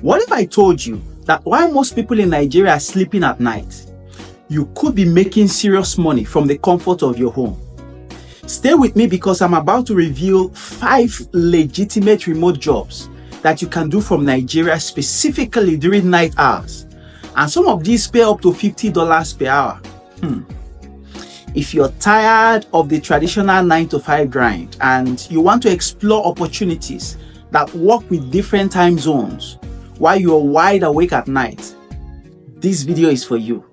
What if I told you that while most people in Nigeria are sleeping at night, you could be making serious money from the comfort of your home? Stay with me because I'm about to reveal 5 legitimate remote jobs that you can do from Nigeria specifically during night hours. And some of these pay up to $50 per hour. If you're tired of the traditional 9-to-5 grind and you want to explore opportunities that work with different time zones while you're wide awake at night, this video is for you.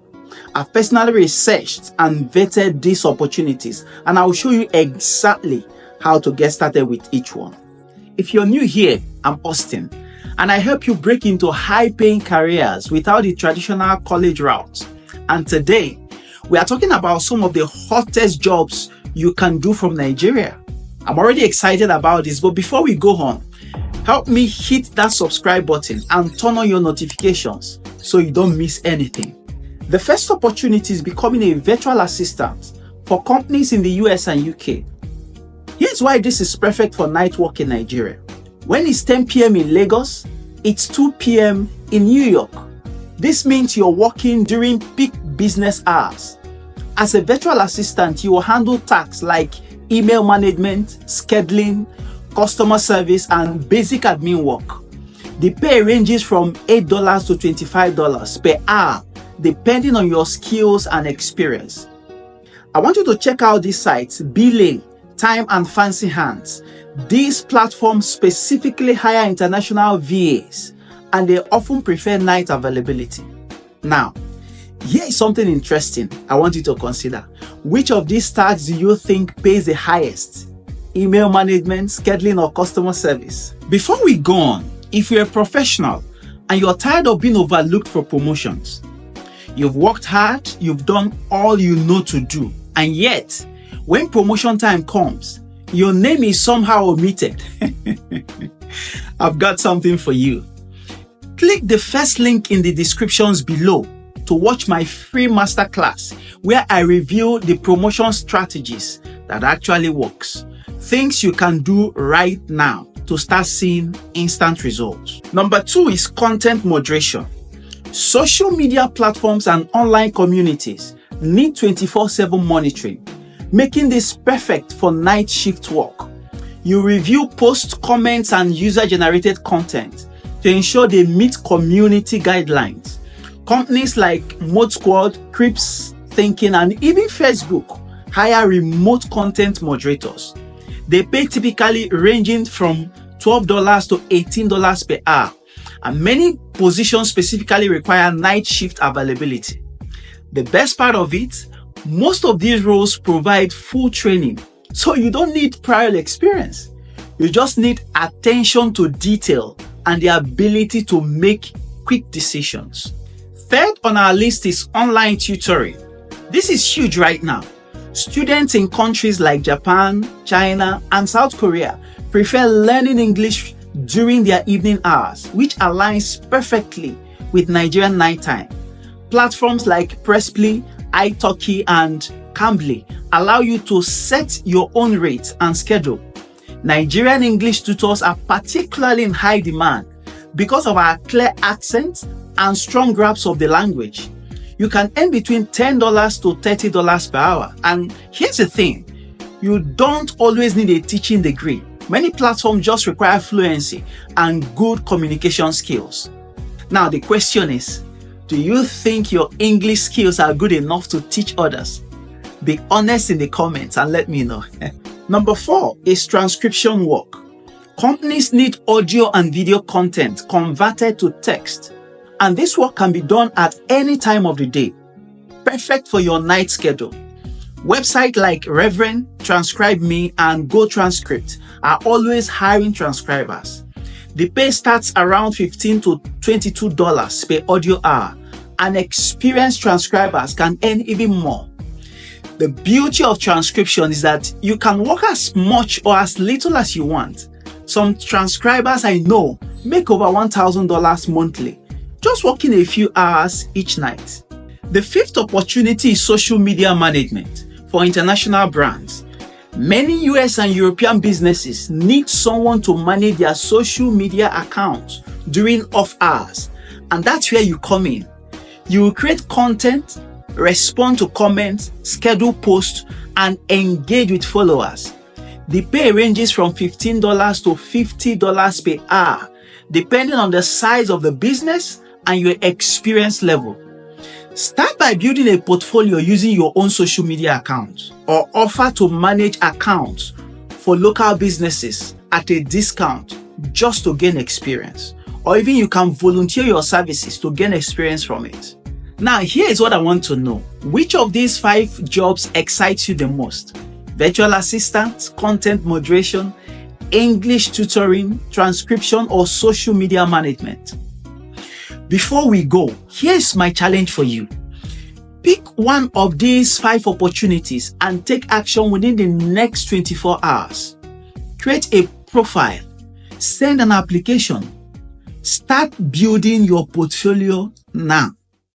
I've personally researched and vetted these opportunities, and I'll show you exactly how to get started with each one. If you're new here, I'm Austin, and I help you break into high-paying careers without the traditional college route. And today, we are talking about some of the hottest jobs you can do from Nigeria. I'm already excited about this, but before we go on, help me hit that subscribe button and turn on your notifications so you don't miss anything. The first opportunity is becoming a virtual assistant for companies in the US and UK. Here's why this is perfect for night work in Nigeria. When it's 10 p.m. in Lagos, it's 2 p.m. in New York. This means you're working during peak business hours. As a virtual assistant, you will handle tasks like email management, scheduling, customer service, and basic admin work. The pay ranges from $8 to $25 per hour, depending on your skills and experience. I want you to check out these sites: Belay, Time, and Fancy Hands. These platforms specifically hire international VAs, and they often prefer night availability. Now, here is something interesting I want you to consider. Which of these tasks do you think pays the highest? Email management, scheduling, or customer service? Before we go on, if you're a professional and you're tired of being overlooked for promotions, you've worked hard, you've done all you know to do, and yet, when promotion time comes, your name is somehow omitted. I've got something for you. Click the first link in the descriptions below to watch my free masterclass where I reveal the promotion strategies that actually works. Things you can do right now to start seeing instant results. Number 2 is content moderation. Social media platforms and online communities need 24/7 monitoring, making this perfect for night shift work. You review posts, comments, and user-generated content to ensure they meet community guidelines. Companies like Mode Squad, Crips Thinking, and even Facebook hire remote content moderators. They pay typically ranging from $12 to $18 per hour, and many positions specifically require night shift availability. The best part of it, most of these roles provide full training, so you don't need prior experience. You just need attention to detail and the ability to make quick decisions. Third on our list is online tutoring. This is huge right now. Students in countries like Japan, China, and South Korea prefer learning English during their evening hours, which aligns perfectly with Nigerian nighttime. Platforms like Pressplay, italki, and Cambly allow you to set your own rates and schedule. Nigerian English tutors are particularly in high demand because of our clear accent and strong grasp of the language. You can earn between $10 to $30 per hour. And here's the thing, you don't always need a teaching degree. Many platforms just require fluency and good communication skills. Now the question is, do you think your English skills are good enough to teach others? Be honest in the comments and let me know. Number 4 is transcription work. Companies need audio and video content converted to text, and this work can be done at any time of the day. Perfect for your night schedule. Websites like Reverend, Transcribe Me, and Go Transcript are always hiring transcribers. The pay starts around $15 to $22 per audio hour, and experienced transcribers can earn even more. The beauty of transcription is that you can work as much or as little as you want. Some transcribers I know make over $1,000 monthly, just working a few hours each night. The fifth opportunity is social media management for international brands. Many US and European businesses need someone to manage their social media accounts during off hours. And that's where you come in. You will create content, respond to comments, schedule posts, and engage with followers. The pay ranges from $15 to $50 per hour, depending on the size of the business and your experience level. Start by building a portfolio using your own social media accounts, or offer to manage accounts for local businesses at a discount just to gain experience. Or even you can volunteer your services to gain experience from it. Now, here is what I want to know. Which of these 5 jobs excites you the most? Virtual assistant, content moderation, English tutoring, transcription, or social media management? Before we go, here's my challenge for you. Pick one of these 5 opportunities and take action within the next 24 hours. Create a profile, send an application, start building your portfolio now.